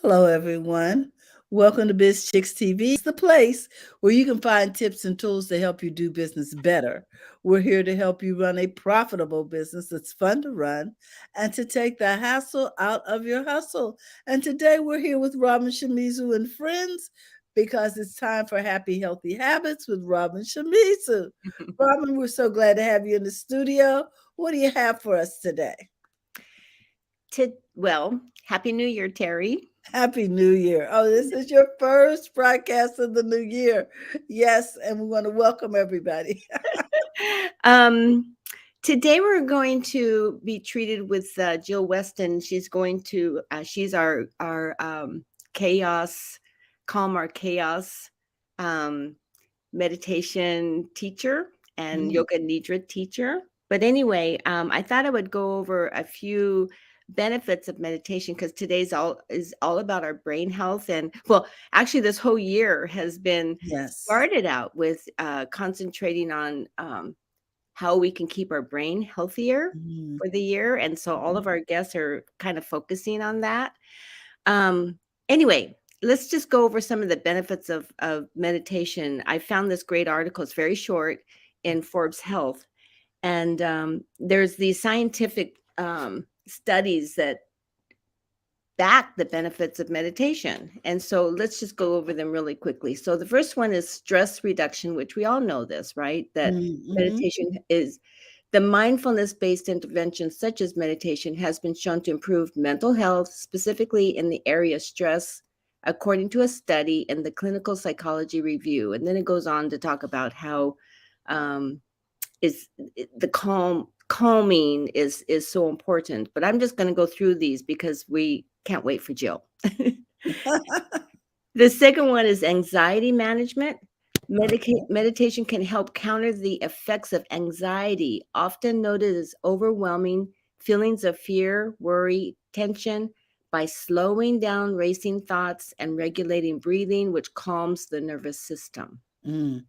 Hello, everyone. Welcome to BizChicks TV. It's the place where you can find tips and tools to help you do business better. We're here to help you run a profitable business that's fun to run and to take the hassle out of your hustle. And today we're here with RobinShimizu and friends because it's time for Happy Healthy Habits with RobinShimizu. Robin, we're so glad to have you in the studio. What do you have for us today? Happy New Year, Terry. Happy New Year. Oh, this is your first broadcast of the new year. Yes, and we want to welcome everybody. um, Today we're going to be treated with Jill Weston. She's our chaos, calm our chaos um, meditation teacher and Mm, yoga nidra teacher. But anyway, I thought I would go over a few benefits of meditation because today's all about our brain health. And well, actually this whole year has been yes. started out with concentrating on how we can keep our brain healthier Mm, for the year, and so all mhm. of our guests are kind of focusing on that. um anyway, let's just go over some of the benefits of meditation. I found this great article. It's very short, in Forbes Health, and there's these scientific studies that back the benefits of meditation. And so let's just go over them really quickly. So the first one is stress reduction, which we all know this, right? That Mhm. meditation is the mindfulness based interventions such as meditation has been shown to improve mental health, specifically in the area of stress, according to a study in the Clinical Psychology Review. And then it goes on to talk about how um, is the calming is so important. But I'm just going to go through these because we can't wait for Jill. The second one is anxiety management. Okay. Meditation can help counter the effects of anxiety, often noted as overwhelming feelings of fear, worry, tension, by slowing down racing thoughts and regulating breathing, which calms the nervous system. Mm.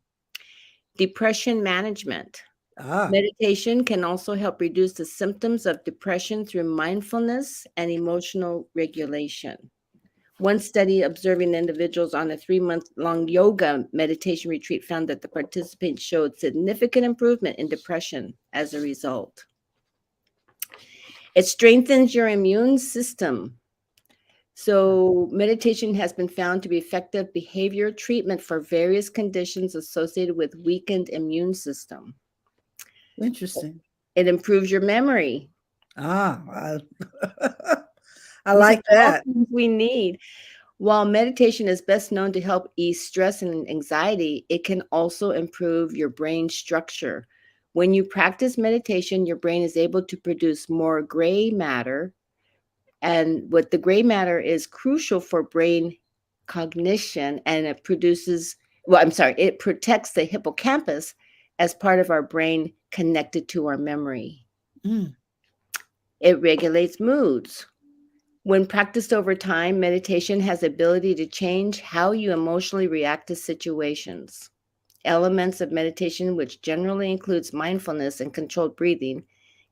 Depression management. Ah, Meditation can also help reduce the symptoms of depression through mindfulness and emotional regulation. One study observing individuals on a 3-month-long yoga meditation retreat found that the participants showed significant improvement in depression as a result. It strengthens your immune system. So, meditation has been found to be effective behavior treatment for various conditions associated with weakened immune system. interesting. It improves your memory. Ah, I These are like all that. things we need. While meditation is best known to help ease stress and anxiety, it can also improve your brain structure. When you practice meditation, your brain is able to produce more gray matter. And what the gray matter is crucial for brain cognition, and it protects the hippocampus as part of our brain connected to our memory. Mm. It regulates moods. When practiced over time, meditation has the ability to change how you emotionally react to situations. Elements of meditation, which generally includes mindfulness and controlled breathing,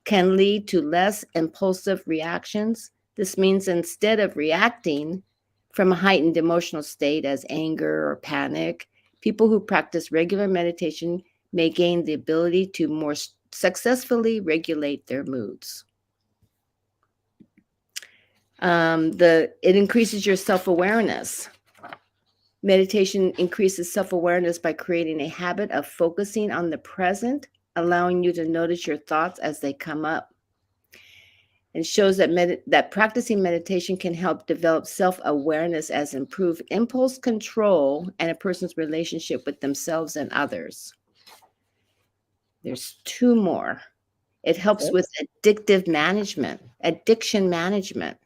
can lead to less impulsive reactions. This means instead of reacting from a heightened emotional state as anger or panic, people who practice regular meditation may gain the ability to more successfully regulate their moods. It increases your self-awareness. Meditation increases self-awareness by creating a habit of focusing on the present, allowing you to notice your thoughts as they come up. And shows that practicing meditation can help develop self-awareness as improve impulse control and a person's relationship with themselves and others. There's two more. It helps Okay. with addiction management.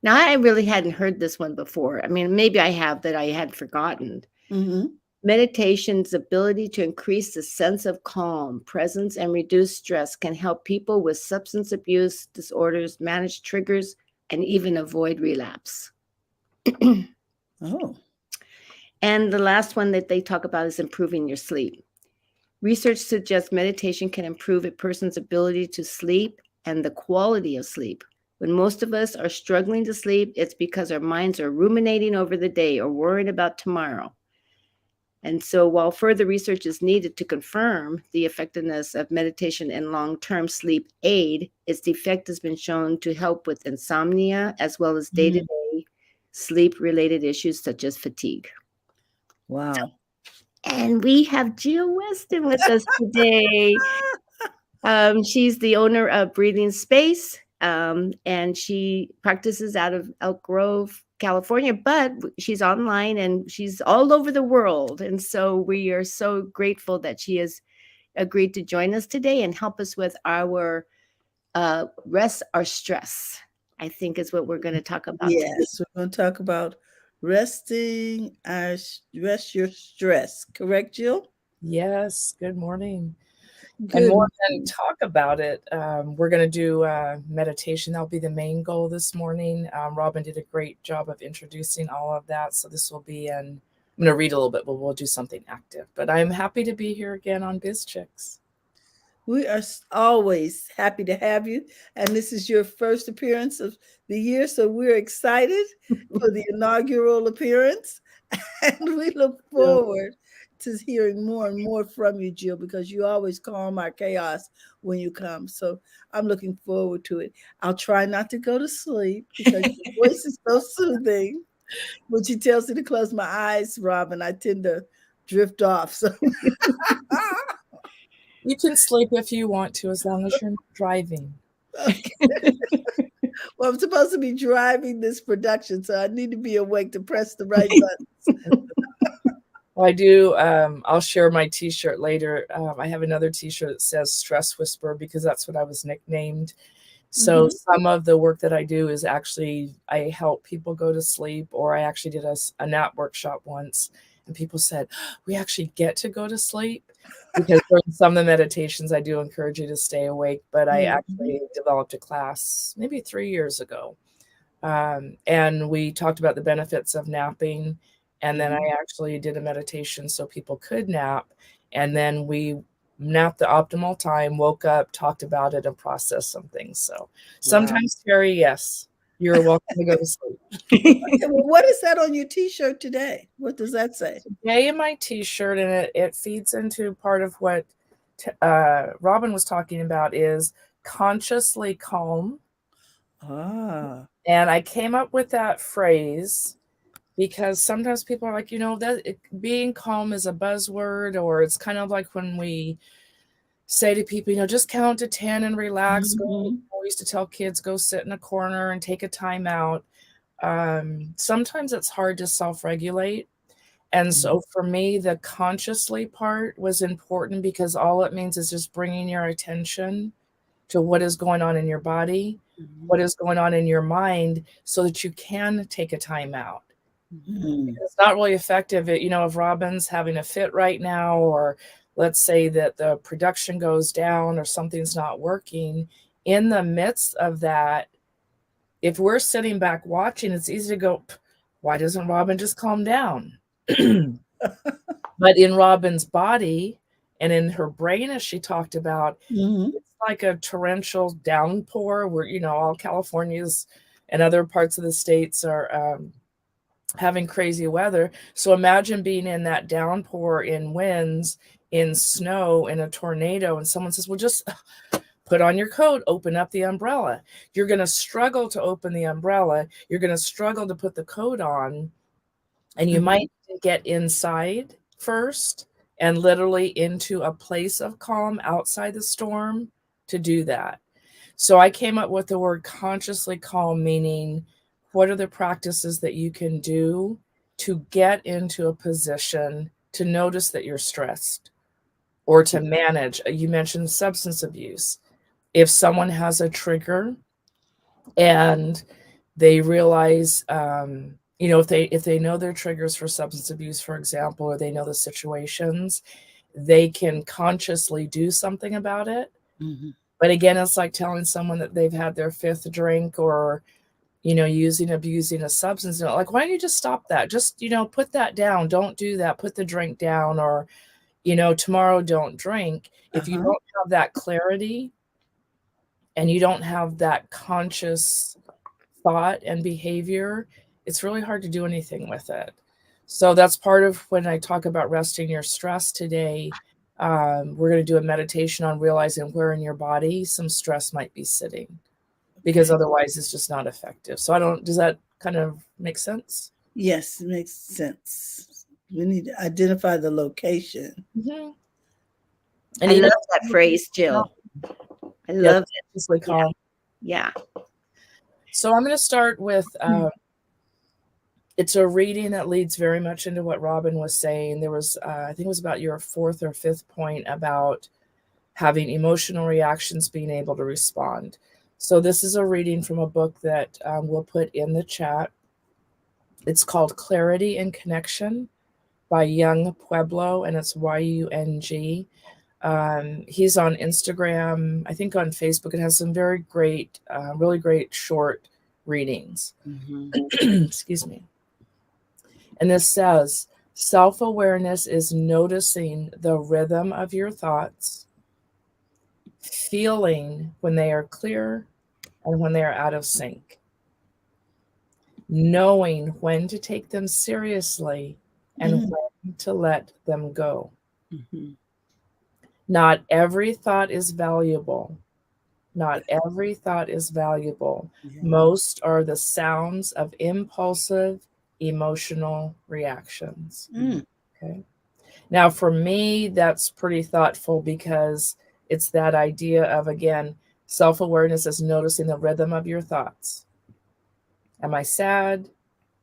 Now, I really hadn't heard this one before. I mean, maybe I have, that I had forgotten. Mm-hmm. Meditation's ability to increase the sense of calm, presence, and reduce stress can help people with substance abuse disorders manage triggers and even avoid relapse. Oh, And the last one that they talk about is improving your sleep. Research suggests meditation can improve a person's ability to sleep and the quality of sleep. When most of us are struggling to sleep, it's because our minds are ruminating over the day or worrying about tomorrow. And so, while further research is needed to confirm the effectiveness of meditation in long-term sleep aid, its effect has been shown to help with insomnia as well as day-to-day sleep-related issues such as fatigue. Wow. And we have Jill Weston with us today. She's the owner of Breathing Space, and she practices out of Elk Grove, California, but she's online and she's all over the world. And so we are so grateful that she has agreed to join us today and help us with our rest our stress, I think is what we're going to talk about today. Yes, we're going to talk about rest your stress. Correct, Jill? Yes, good morning. And Good more than morning. talk about it, we're going to do meditation. That'll be the main goal this morning. Robin did a great job of introducing all of that. So this will be I'm going to read a little bit, but we'll do something active. But I'm happy to be here again on BizChicks. We are always happy to have you. And this is your first appearance of the year. So we're excited for the inaugural appearance. And we look forward to hearing more and more from you, Jill, because you always calm our chaos when you come. So I'm looking forward to it. I'll try not to go to sleep because your voice is so soothing. When she tells me to close my eyes, Robin, I tend to drift off. So You can sleep if you want to, as long as you're not driving. well, I'm supposed to be driving this production, so I need to be awake to press the right buttons. Well, I do. I'll share my T-shirt later. I have another T-shirt that says "Stress Whisperer" because that's what I was nicknamed. So some of the work that I do is actually I help people go to sleep, or I actually did a nap workshop once, and people said we actually get to go to sleep because during some of the meditations I do encourage you to stay awake. But I actually developed a class maybe 3 years ago, and we talked about the benefits of napping. And then I actually did a meditation so people could nap. And then we napped the optimal time, woke up, talked about it, and processed some things. So sometimes, Terry, yes, you're welcome to go to sleep. Okay, well, what is that on your T-shirt today? What does that say? Today in my T-shirt, and it feeds into part of what Robin was talking about, is consciously calm. Ah. And I came up with that phrase because sometimes people are like, being calm is a buzzword, or it's kind of like when we say to people, just count to 10 and relax. We used to tell kids, go sit in a corner and take a time out. Sometimes it's hard to self-regulate. And so for me, the consciously part was important because all it means is just bringing your attention to what is going on in your body, what is going on in your mind, so that you can take a time out. It's not really effective. If Robin's having a fit right now, or let's say that the production goes down or something's not working, in the midst of that, if we're sitting back watching, it's easy to go, why doesn't Robin just calm down? But in Robin's body and in her brain, as she talked about, it's like a torrential downpour where, all California's and other parts of the states are having crazy weather. So imagine being in that downpour, in winds, in snow, in a tornado, and someone says, well, just put on your coat, open up the umbrella. You're going to struggle to open the umbrella. You're going to struggle to put the coat on, and you might get inside first and literally into a place of calm outside the storm to do that. So I came up with the word consciously calm, meaning what are the practices that you can do to get into a position to notice that you're stressed or to manage. You mentioned substance abuse. If someone has a trigger and they realize, if they know their triggers for substance abuse, for example, or they know the situations, they can consciously do something about it. But again, it's like telling someone that they've had their fifth drink or, abusing a substance. Like, why don't you just stop that? Just, put that down. Don't do that. Put the drink down, or, tomorrow don't drink. If you don't have that clarity and you don't have that conscious thought and behavior, it's really hard to do anything with it. So that's part of when I talk about resting your stress today. We're going to do a meditation on realizing where in your body some stress might be sitting, because otherwise it's just not effective. So does that kind of make sense? Yes, it makes sense. We need to identify the location. Mm-hmm. And I love that phrase, Jill. I love it. Just like calm. Yeah. So I'm going to start with, it's a reading that leads very much into what Robin was saying. There was, I think it was about your 4th or 5th point about having emotional reactions, being able to respond. So this is a reading from a book that we'll put in the chat. It's called Clarity and Connection by Young Pueblo, and it's Yung. He's on Instagram, I think on Facebook. It has some very great, really great short readings. Mm-hmm. Excuse me. And this says, self-awareness is noticing the rhythm of your thoughts, feeling when they are clear and when they are out of sync, knowing when to take them seriously and when to let them go. Mm-hmm. Not every thought is valuable. Not every thought is valuable. Yeah. Most are the sounds of impulsive emotional reactions. Okay. Now, for me, that's pretty thoughtful, because it's that idea of, again, self-awareness is noticing the rhythm of your thoughts. Am I sad?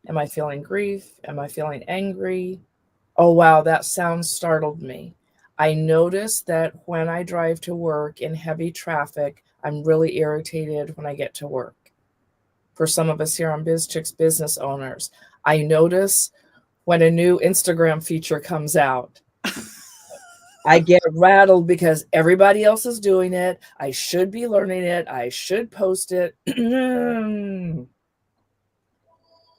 Am I feeling grief? Am I feeling angry? Oh, wow, that sound startled me. I notice that when I drive to work in heavy traffic, I'm really irritated when I get to work. For some of us here on BizChicks, business owners, I notice when a new Instagram feature comes out. I get rattled because everybody else is doing it. I should be learning it. I should post it. And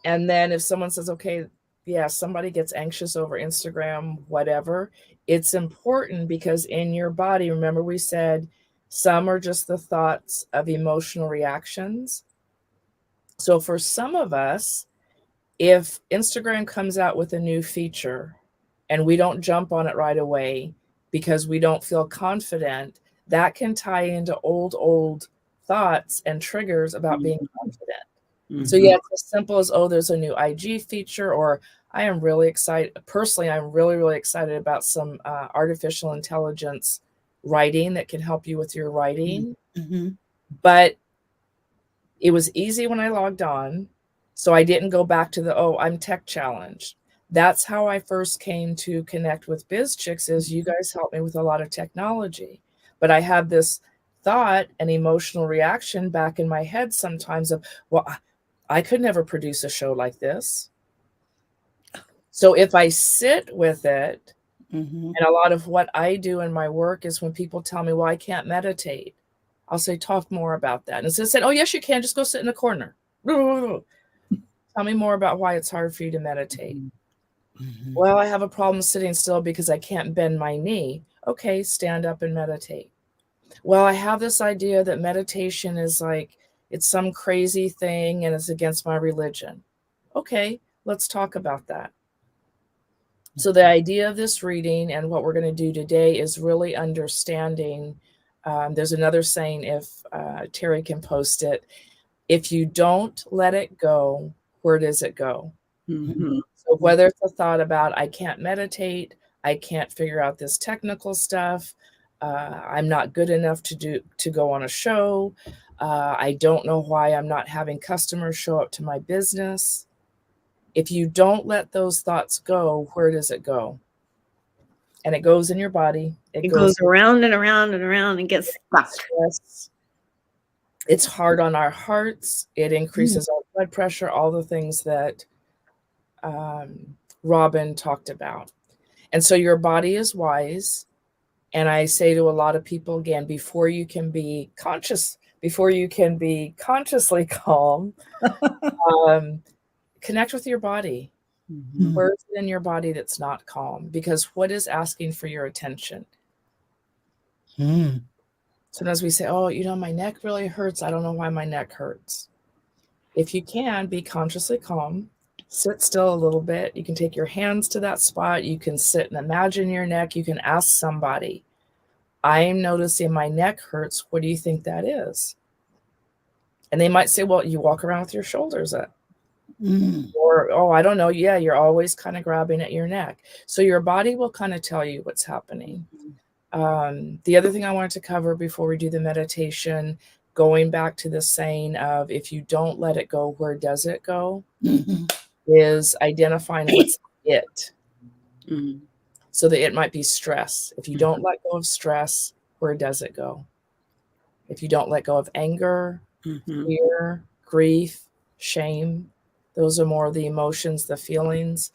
then if someone says, okay, yeah, somebody gets anxious over Instagram, whatever, it's important, because in your body, remember we said some are just the thoughts of emotional reactions. So for some of us, if Instagram comes out with a new feature and we don't jump on it right away because we don't feel confident, that can tie into old thoughts and triggers about being confident. Mm-hmm. So yeah, it's as simple as, oh, there's a new IG feature, or I am really excited. Personally, I'm really, really excited about some artificial intelligence writing that can help you with your writing. Mm-hmm. But it was easy when I logged on, so I didn't go back to I'm tech challenged. That's how I first came to connect with BizChicks, is you guys helped me with a lot of technology. But I had this thought and emotional reaction back in my head sometimes of, well, I could never produce a show like this. So if I sit with it, and a lot of what I do in my work is when people tell me, well, I can't meditate, I'll say, talk more about that. And instead of saying, oh, yes, you can, just go sit in a corner. Tell me more about why it's hard for you to meditate. Well, I have a problem sitting still because I can't bend my knee. Okay, stand up and meditate. Well, I have this idea that meditation is like, it's some crazy thing and it's against my religion. Okay, let's talk about that. So the idea of this reading and what we're going to do today is really understanding. There's another saying, if Terry can post it, if you don't let it go, where does it go? Mm-hmm. So whether it's a thought about, I can't meditate, I can't figure out this technical stuff, I'm not good enough to go on a show, I don't know why I'm not having customers show up to my business. If you don't let those thoughts go, where does it go? And it goes in your body. It goes around and around and around and gets stuck. It's hard on our hearts. It increases our blood pressure, all the things that Robin talked about. And so your body is wise. And I say to a lot of people, again, before you can be consciously calm, connect with your body. Where is it in your body that's not calm? Because what is asking for your attention? Sometimes we say, oh, my neck really hurts. I don't know why my neck hurts. If you can, be consciously calm. Sit still a little bit. You can take your hands to that spot. You can sit and imagine your neck. You can ask somebody, I'm noticing my neck hurts. What do you think that is? And they might say, well, you walk around with your shoulders up. Or, oh, I don't know. Yeah, you're always kind of grabbing at your neck. So your body will kind of tell you what's happening. The other thing I wanted to cover before we do the meditation, going back to the saying of if you don't let it go, where does it go? Is identifying what's it. So that it might be stress. If you don't let go of stress, where does it go? If you don't let go of anger, fear, grief, shame, those are more the emotions, the feelings.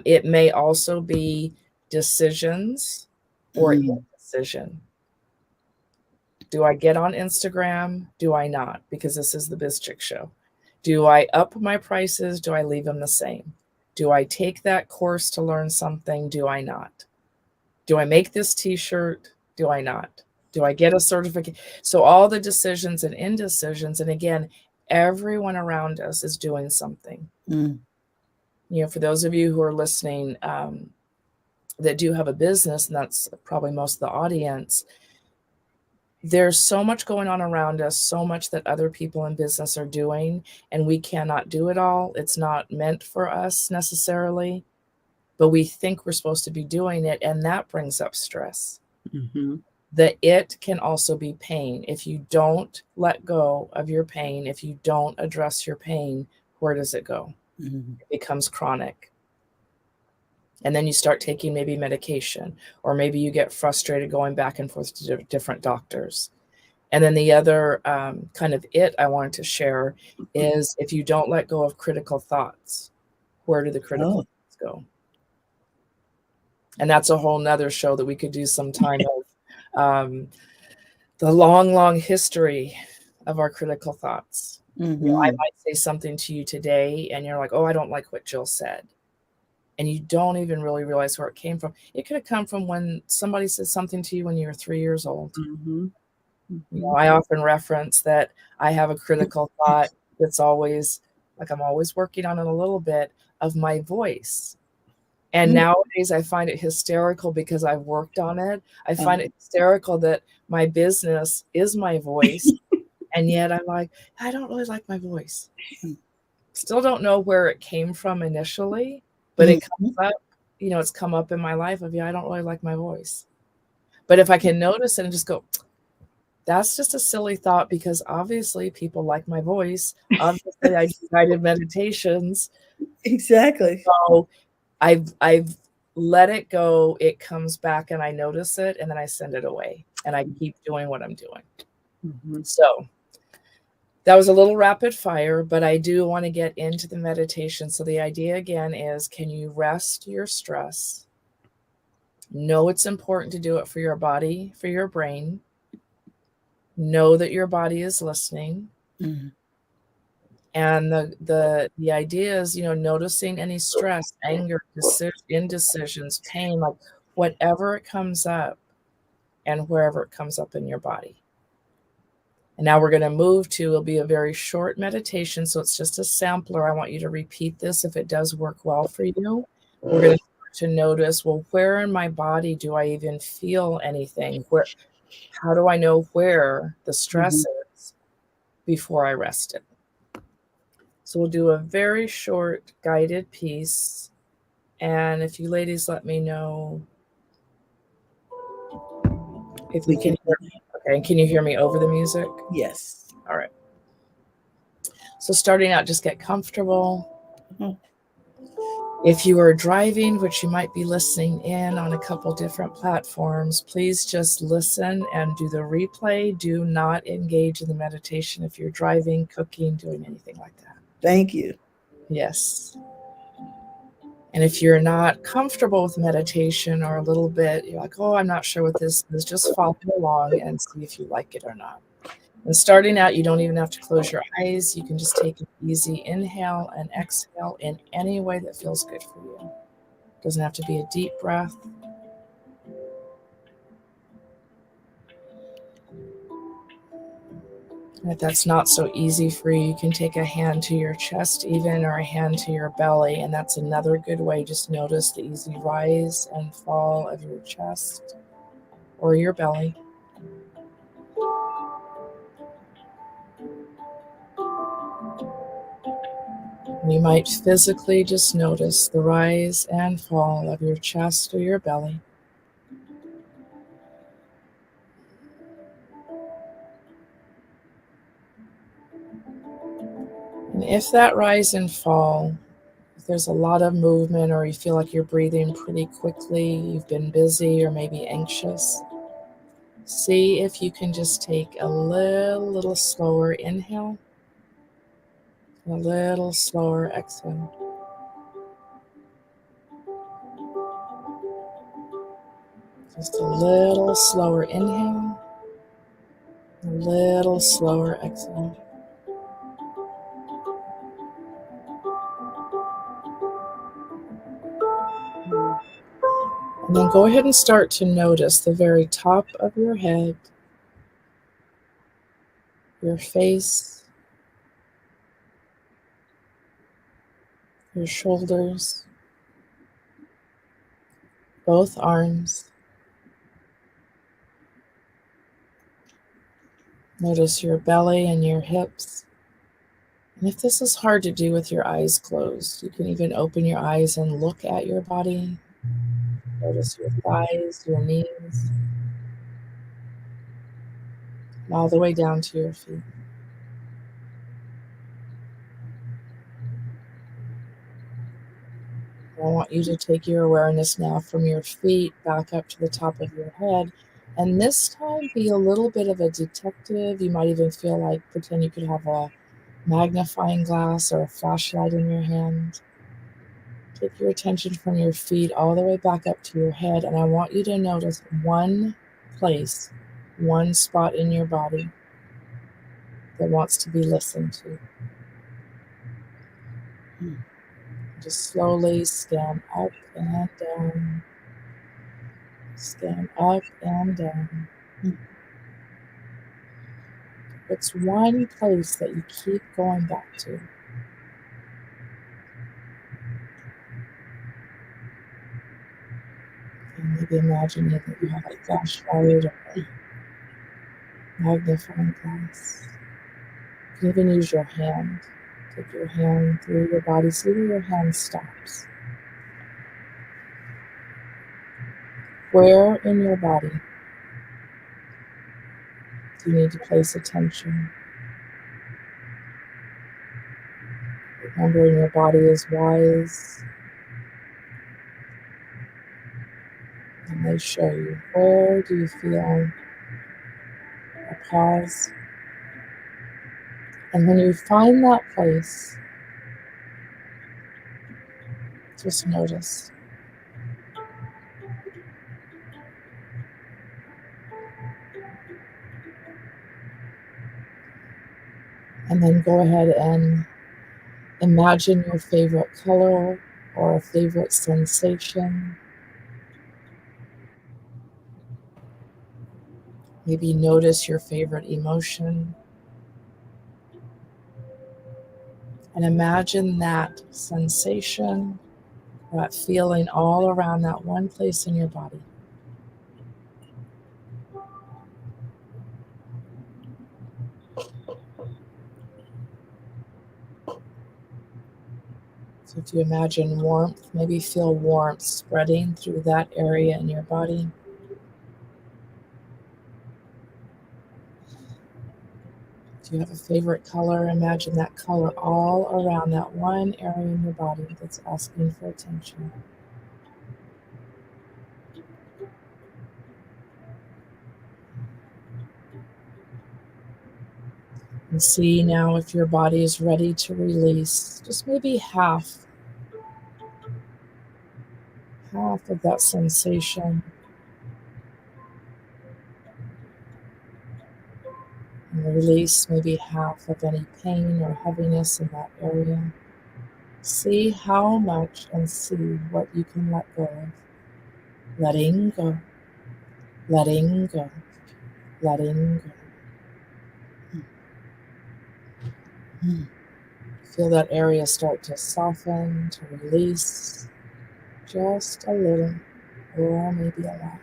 It may also be decisions or indecision. Do I get on Instagram? Do I not? Because this is the BizChicks show. Do I up my prices? Do I leave them the same? Do I take that course to learn something? Do I not? Do I make this t-shirt? Do I not? Do I get a certificate? So all the decisions and indecisions, and again, everyone around us is doing something. For those of you who are listening that do have a business, and that's probably most of the audience, there's so much going on around us, so much that other people in business are doing, and we cannot do it all. It's not meant for us necessarily, but we think we're supposed to be doing it, and that brings up stress. The it can also be pain. If you don't let go of your pain, if you don't address your pain, where does it go? It becomes chronic. And then you start taking maybe medication, or maybe you get frustrated going back and forth to different doctors. And then the other kind of it I wanted to share is if you don't let go of critical thoughts, where do the critical thoughts go? And that's a whole nother show that we could do sometime of the long, long history of our critical thoughts. I might say something to you today and you're like, oh, I don't like what Jill said. And you don't even really realize where it came from. It could have come from when somebody said something to you when you were 3 years old. I often reference that I have a critical thought that's always, like I'm always working on it a little bit, of my voice. And nowadays I find it hysterical because I've worked on it. I find it hysterical that my business is my voice. And yet I'm like, I don't really like my voice. Still don't know where it came from initially, but it comes up, it's come up in my life of, I don't really like my voice. But if I can notice it and just go, that's just a silly thought, because obviously people like my voice. Obviously I do guided meditations. Exactly. So I've let it go. It comes back and I notice it, and then I send it away and I keep doing what I'm doing. So that was a little rapid fire, but I do want to get into the meditation. So the idea again is, can you rest your stress? Know it's important to do it for your body, for your brain. Know that your body is listening. And the idea is, noticing any stress, anger, indecisions, pain, like whatever it comes up and wherever it comes up in your body. And now we're going to move to, it'll be a very short meditation. So it's just a sampler. I want you to repeat this if it does work well for you. We're going to start to notice, well, where in my body do I even feel anything? How do I know where the stress is before I rest it? So we'll do a very short guided piece. And if you ladies let me know if you can hear me. Okay, and can you hear me over the music? Yes. All right. So starting out, just get comfortable. If you are driving, which you might be listening in on a couple different platforms, please just listen and do the replay. Do not engage in the meditation if you're driving, cooking, doing anything like that. Thank you. Yes. And if you're not comfortable with meditation, or a little bit, you're like, oh, I'm not sure what this is, just follow along and see if you like it or not. And starting out, you don't even have to close your eyes. You can just take an easy inhale and exhale in any way that feels good for you. It doesn't have to be a deep breath. And if that's not so easy for you, you can take a hand to your chest even, or a hand to your belly. And that's another good way. Just notice the easy rise and fall of your chest or your belly. And you might physically just notice the rise and fall of your chest or your belly. And if that rise and fall, if there's a lot of movement or you feel like you're breathing pretty quickly, you've been busy or maybe anxious, see if you can just take a little slower inhale, a little slower exhale. Just a little slower inhale, a little slower exhale. And then go ahead and start to notice the very top of your head, your face, your shoulders, both arms. Notice your belly and your hips. And if this is hard to do with your eyes closed, you can even open your eyes and look at your body. Notice your thighs, your knees, all the way down to your feet. I want you to take your awareness now from your feet back up to the top of your head. And this time, be a little bit of a detective. You might even feel like pretend you could have a magnifying glass or a flashlight in your hand. Take your attention from your feet all the way back up to your head. And I want you to notice one place, one spot in your body that wants to be listened to. Just slowly scan up and down. Scan up and down. It's one place that you keep going back to. And maybe imagine that you have a flashlight or a magnifying glass. You can even use your hand. Take your hand through your body, see where your hand stops. Where in your body do you need to place attention? Remembering your body is wise, and they show you where do you feel a pause. And when you find that place, just notice. And then go ahead and imagine your favorite color or a favorite sensation. Maybe notice your favorite emotion. And imagine that sensation, that feeling all around that one place in your body. So if you imagine warmth, maybe feel warmth spreading through that area in your body. If you have a favorite color, imagine that color all around that one area in your body that's asking for attention. And see now if your body is ready to release just maybe half of that sensation. And release maybe half of any pain or heaviness in that area. See how much and see what you can let go of. Letting go, letting go, letting go. Feel that area start to soften, to release just a little, or maybe a lot.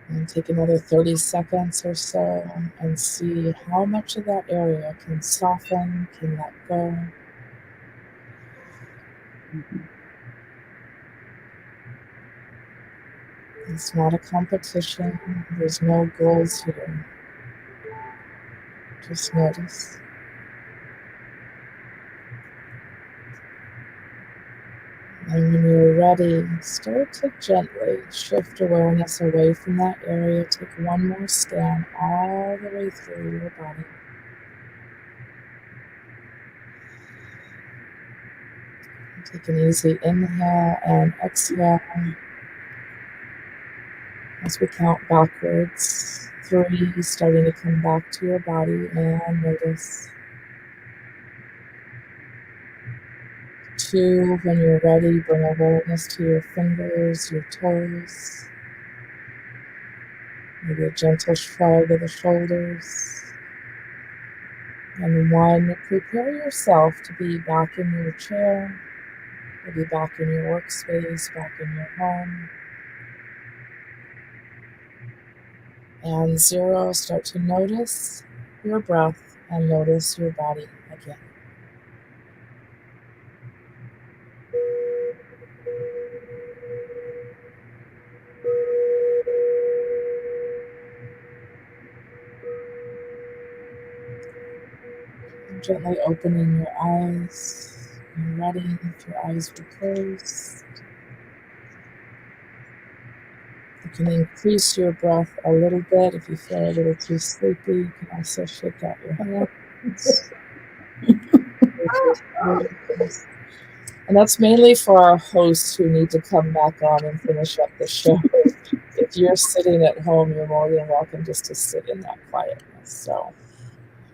And take another 30 seconds or so and see how much of that area can soften, can let go. It's not a competition. There's no goals here. Just notice. And when you're ready, start to gently shift awareness away from that area. Take one more scan all the way through your body. Take an easy inhale and exhale as we count backwards. 3, starting to come back to your body and notice. 2, when you're ready, bring awareness to your fingers, your toes. Maybe a gentle shrug of the shoulders. And 1, prepare yourself to be back in your chair, maybe back in your workspace, back in your home. And 0, start to notice your breath and notice your body again. Gently opening your eyes. You're ready if your eyes were closed. You can increase your breath a little bit. If you feel a little too sleepy, you can also shake out your hands. And that's mainly for our hosts who need to come back on and finish up the show. If you're sitting at home, you're more than welcome just to sit in that quietness. So,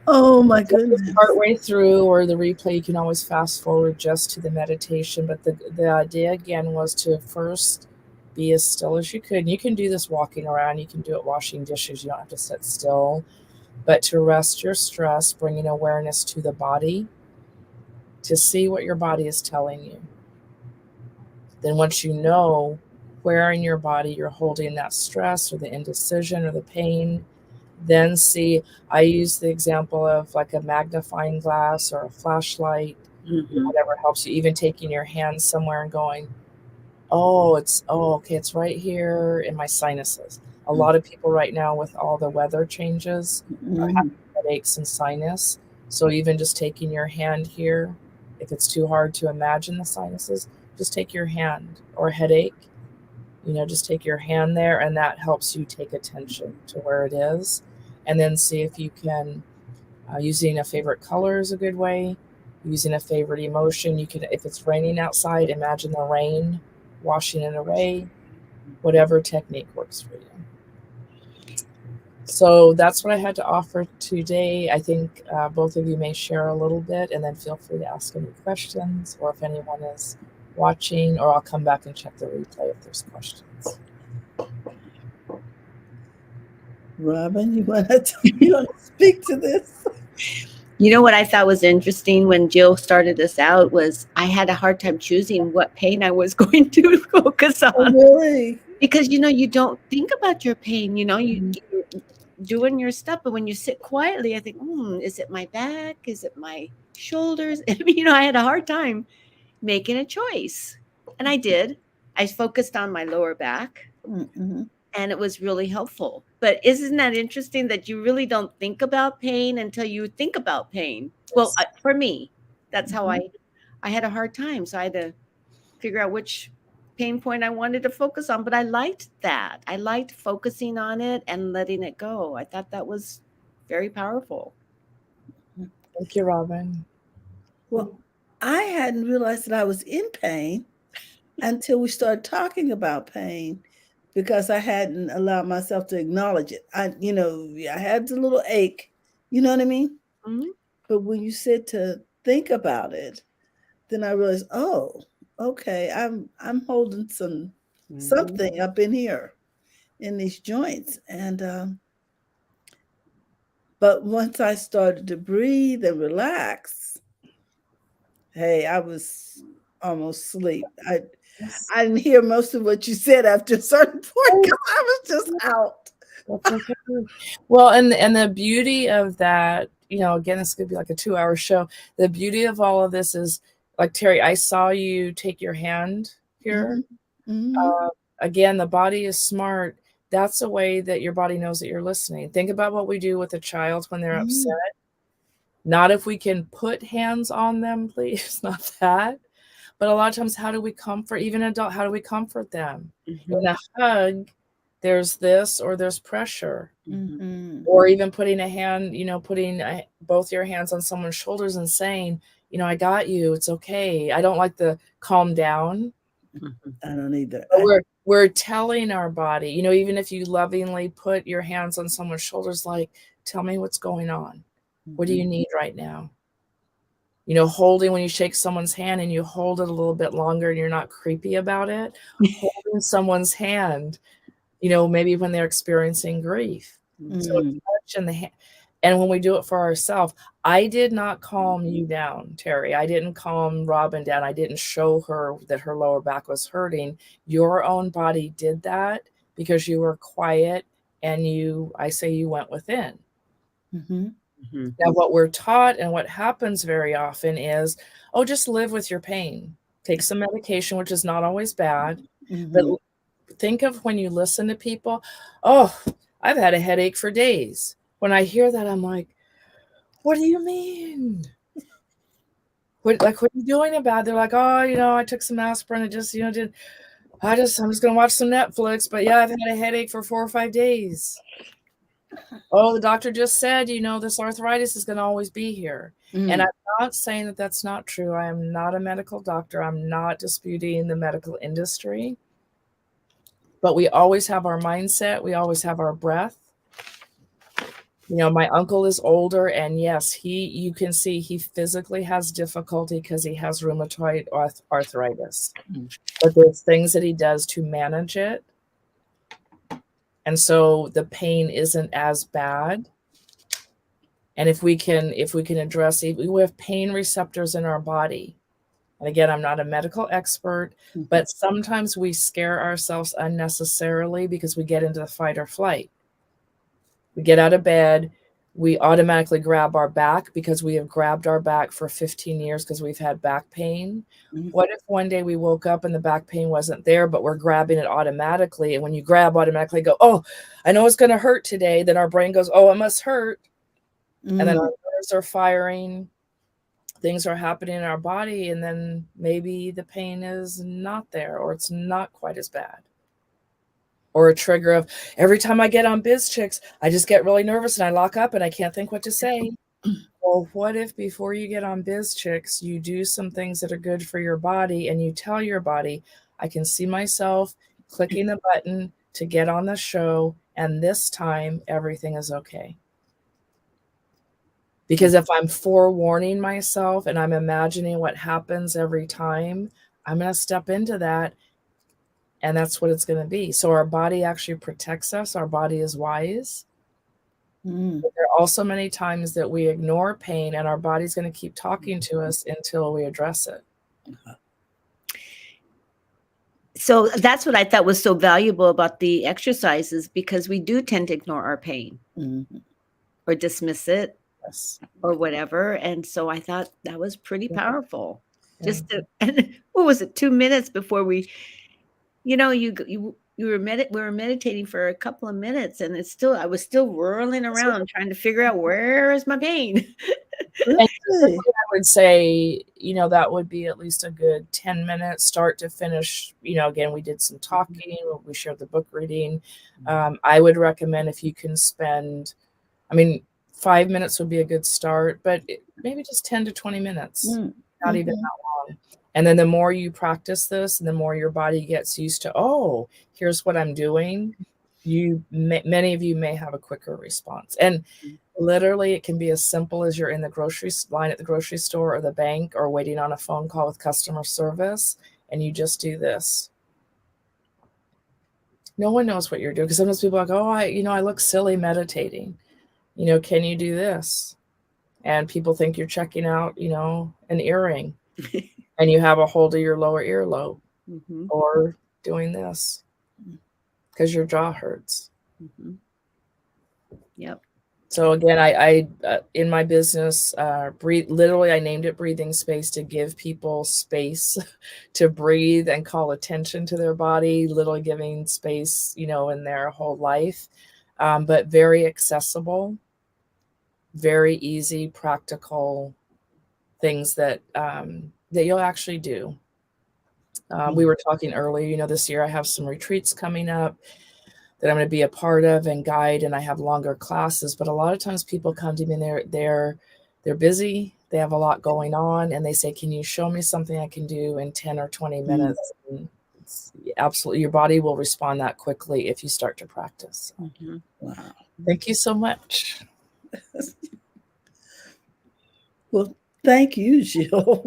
oh my goodness. Partway through or the replay, you can always fast forward just to the meditation. But the idea again was to first be as still as you could. And you can do this walking around. You can do it washing dishes. You don't have to sit still. But to rest your stress, bringing awareness to the body, to see what your body is telling you. Then once you know where in your body you're holding that stress or the indecision or the pain, then see, I use the example of like a magnifying glass or a flashlight, whatever helps you, even taking your hand somewhere and going, okay, it's right here in my sinuses. A lot of people right now with all the weather changes are having headaches and sinus. So even just taking your hand here, if it's too hard to imagine the sinuses, just take your hand, or headache, just take your hand there, and that helps you take attention to where it is. And then see if you can, using a favorite color is a good way, using a favorite emotion. You can, if it's raining outside, imagine the rain washing it away, whatever technique works for you. So that's what I had to offer today. I think both of you may share a little bit, and then feel free to ask any questions, or if anyone is watching, or I'll come back and check the replay if there's questions. Robin, you want to speak to this? You know what I thought was interesting when Jill started this out was I had a hard time choosing what pain I was going to focus on. Oh, really? Because, you don't think about your pain, you're doing your stuff. But when you sit quietly, I think, is it my back? Is it my shoulders? I had a hard time making a choice. And I did. I focused on my lower back. And it was really helpful. But isn't that interesting that you really don't think about pain until you think about pain? Well, for me, that's how I had a hard time. So I had to figure out which pain point I wanted to focus on. But I liked that. I liked focusing on it and letting it go. I thought that was very powerful. Thank you, Robin. Well, I hadn't realized that I was in pain until we started talking about pain, because I hadn't allowed myself to acknowledge it. I had a little ache, you know what I mean? But when you said to think about it, then I realized, oh, okay, I'm holding something up in here in these joints. And But once I started to breathe and relax, hey, I was almost asleep. I didn't hear most of what you said after a certain point because I was just out. That's okay. Well, and the beauty of that, again, this could be like a 2-hour show. The beauty of all of this is, like, Terry, I saw you take your hand here. Again, the body is smart. That's a way that your body knows that you're listening. Think about what we do with a child when they're upset. Not if we can put hands on them, please, not that. But a lot of times, how do we comfort, even adult, how do we comfort them? In a hug, there's this or there's pressure. Or even putting a hand, putting both your hands on someone's shoulders and saying, I got you, it's okay. I don't like the calm down. I don't either. But we're telling our body, even if you lovingly put your hands on someone's shoulders, like, tell me what's going on. What do you need right now? Holding, when you shake someone's hand and you hold it a little bit longer and you're not creepy about it, holding someone's hand, maybe when they're experiencing grief. So touch in the hand. And when we do it for ourselves, I did not calm you down, Terry. I didn't calm Robin down. I didn't show her that her lower back was hurting. Your own body did that because you were quiet and I say you went within. Now, what we're taught and what happens very often is, just live with your pain. Take some medication, which is not always bad. But think of when you listen to people, I've had a headache for days. When I hear that, I'm like, what do you mean? What are you doing about it? They're like, I took some aspirin. I'm just going to watch some Netflix. But yeah, I've had a headache for 4 or 5 days. The doctor just said, this arthritis is going to always be here. And I'm not saying that that's not true. I am not a medical doctor. I'm not disputing the medical industry. But we always have our mindset. We always have our breath. My uncle is older, and yes, you can see he physically has difficulty because he has rheumatoid arthritis. But there's things that he does to manage it. And so the pain isn't as bad. And if we can address it, we have pain receptors in our body. And again, I'm not a medical expert, but sometimes we scare ourselves unnecessarily because we get into the fight or flight. We get out of bed, we automatically grab our back because we have grabbed our back for 15 years because we've had back pain. What if one day we woke up and the back pain wasn't there, but we're grabbing it automatically? And when you grab automatically, go, I know it's going to hurt today. Then our brain goes, it must hurt. And then our nerves are firing. Things are happening in our body. And then maybe the pain is not there, or it's not quite as bad. Or a trigger of, every time I get on BizChicks, I just get really nervous and I lock up and I can't think what to say. Well, what if before you get on BizChicks, you do some things that are good for your body and you tell your body, I can see myself clicking the button to get on the show, and this time everything is okay. Because if I'm forewarning myself and I'm imagining what happens every time, I'm going to step into that. And that's what it's going to be. So our body actually protects us. Our body is wise. But there are also many times that we ignore pain, and our body's going to keep talking to us until we address it. So that's what I thought was so valuable about the exercises, because we do tend to ignore our pain or dismiss it or whatever. And so I thought that was pretty powerful. And what was it, 2 minutes before we... we were meditating for a couple of minutes, and I was still whirling around trying to figure out, where is my pain? I would say, that would be at least a good 10 minutes start to finish. Again, we did some talking, we shared the book reading. I would recommend, if you can spend, 5 minutes would be a good start, but maybe just 10 to 20 minutes, not even that long. And then the more you practice this, and the more your body gets used to, here's what I'm doing, many of you may have a quicker response. And literally, it can be as simple as you're in the grocery line at the grocery store or the bank, or waiting on a phone call with customer service, and you just do this. No one knows what you're doing, because sometimes people are like, I look silly meditating. can you do this? And people think you're checking out, an earring and you have a hold of your lower earlobe Mm-hmm. or doing this because your jaw hurts. Mm-hmm. Yep. So again, I in my business, literally, I named it Breathing Space to give people space to breathe and call attention to their body, literally giving space, in their whole life, but very accessible, very easy, practical things that you'll actually do. We were talking earlier, this year I have some retreats coming up that I'm going to be a part of and guide, and I have longer classes. But a lot of times people come to me and they're busy, they have a lot going on, and they say, "Can you show me something I can do in 10 or 20 minutes?" And absolutely, your body will respond that quickly if you start to practice. Mm-hmm. Wow. Thank you so much. Well, thank you, Jill.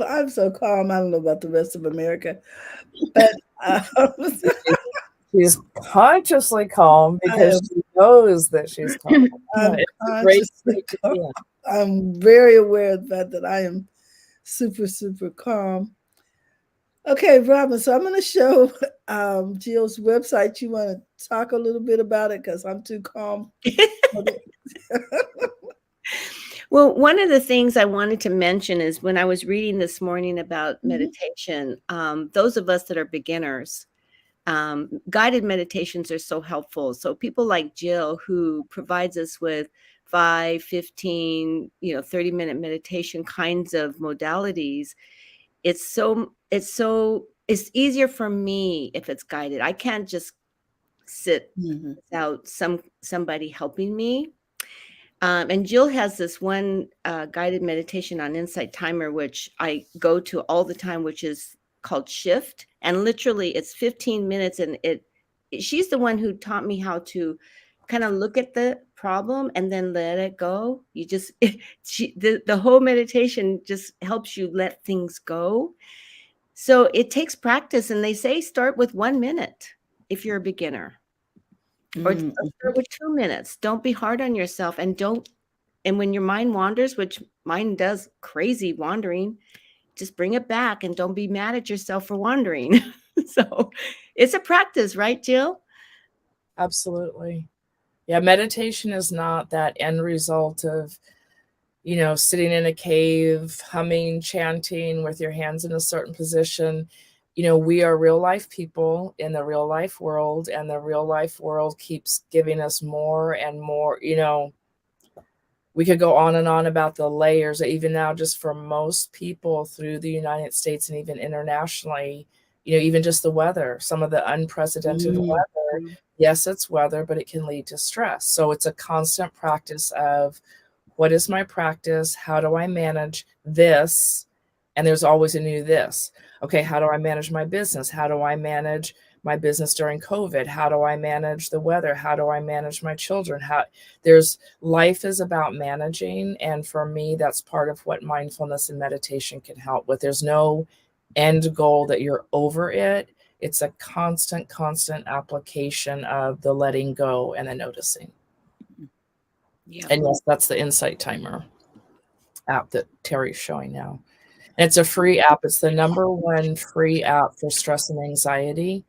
I'm so calm. I don't know about the rest of America, but She's consciously calm because she knows that she's calm. I'm It's a great consciously state to calm. be in. I'm very aware of the fact that I am super, super calm. Okay, Robin, so I'm going to show Jill's website. You want to talk a little bit about it because I'm too calm. Well, one of the things I wanted to mention is when I was reading this morning about meditation, those of us that are beginners, guided meditations are so helpful. So people like Jill, who provides us with 5, 15, 30-minute meditation kinds of modalities, it's easier for me if it's guided. I can't just sit without somebody helping me. And Jill has this one guided meditation on Insight Timer, which I go to all the time, which is called Shift. And literally it's 15 minutes. And she's the one who taught me how to kind of look at the problem and then let it go. You just, the whole meditation just helps you let things go. So it takes practice. And they say start with 1 minute if you're a beginner. Or start with 2 minutes. Don't be hard on yourself, and when your mind wanders, which mine does, crazy wandering, just bring it back and don't be mad at yourself for wandering. So it's a practice, right, Jill? Absolutely. Yeah, meditation is not that end result of, sitting in a cave, humming, chanting with your hands in a certain position. We are real life people in the real life world, and the real life world keeps giving us more and more. We could go on and on about the layers, even now, just for most people through the United States and even internationally, even just the weather, some of the unprecedented weather. Yes, it's weather, but it can lead to stress. So it's a constant practice of, what is my practice? How do I manage this? And there's always a new this. Okay, how do I manage my business? How do I manage my business during COVID? How do I manage the weather? How do I manage my children? Life is about managing. And for me, that's part of what mindfulness and meditation can help with. There's no end goal that you're over it. It's a constant application of the letting go and the noticing. Yeah. And yes, that's the Insight Timer app that Terry's showing now. And it's a free app. It's the #1 free app for stress and anxiety.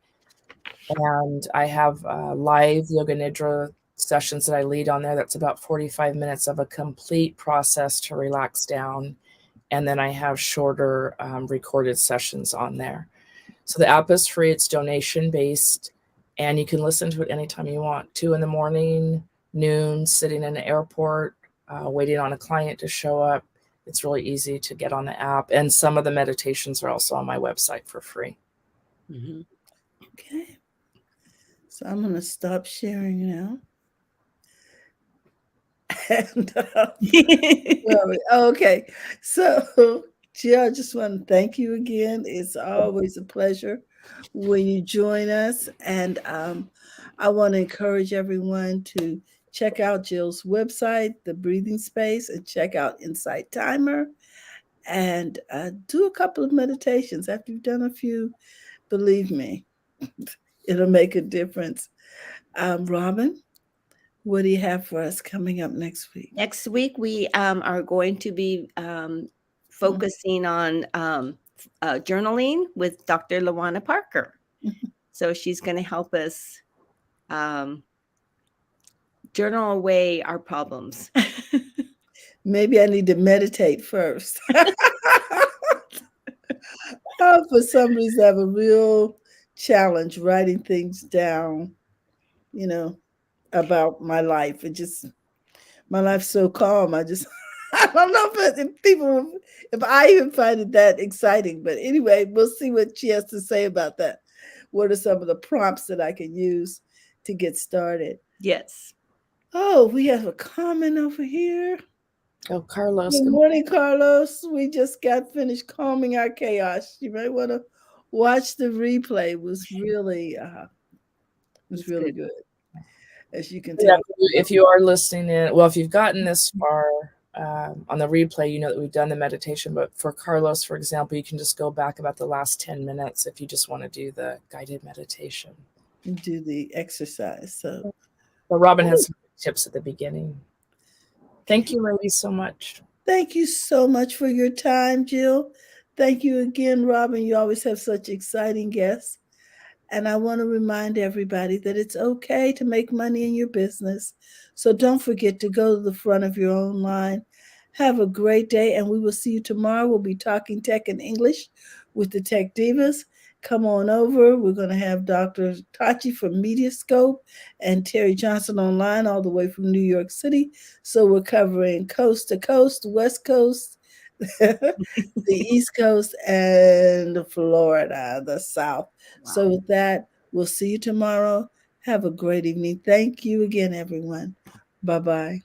And I have live yoga nidra sessions that I lead on there. That's about 45 minutes of a complete process to relax down. And then I have shorter recorded sessions on there. So the app is free. It's donation based, and you can listen to it anytime you want. 2 a.m, noon, sitting in an airport, waiting on a client to show up. It's really easy to get on the app. And some of the meditations are also on my website for free. Okay. So I'm going to stop sharing now. And okay. So, Jill, I just want to thank you again. It's always a pleasure when you join us. And I want to encourage everyone to check out Jill's website, The Breathing Space, and check out Insight Timer, and do a couple of meditations. After you've done a few, believe me, it'll make a difference. Robin, What do you have for us coming up next week? Next week, we are going to be focusing on journaling with Dr. Lawana Parker. So she's going to help us journal away our problems. Maybe I need to meditate first. For some reason, I have a real challenge writing things down, about my life. My life's so calm. I don't know if I even find it that exciting. But anyway, we'll see what she has to say about that. What are some of the prompts that I can use to get started? Yes. Oh, we have a comment over here. Oh, Carlos. Good morning, Carlos. We just got finished calming our chaos. You might want to watch the replay. It was really good. As you can tell. Yeah, if you are listening in, well, if you've gotten this far on the replay, you know that we've done the meditation. But for Carlos, for example, you can just go back about the last 10 minutes if you just want to do the guided meditation. And do the exercise. So Robin has some tips at the beginning. Thank you, ladies, so much. Thank you so much for your time, Jill. Thank you again, Robin. You always have such exciting guests. And I want to remind everybody that it's okay to make money in your business. So don't forget to go to the front of your own line. Have a great day, and we will see you tomorrow. We'll be talking tech and English with the Tech Divas. Come on over. We're going to have Dr. Tachi from Mediascope and Terry Johnson online all the way from New York City. So we're covering coast to coast, West Coast, the East Coast, and Florida, the South. Wow. So with that, we'll see you tomorrow. Have a great evening. Thank you again, everyone. Bye-bye.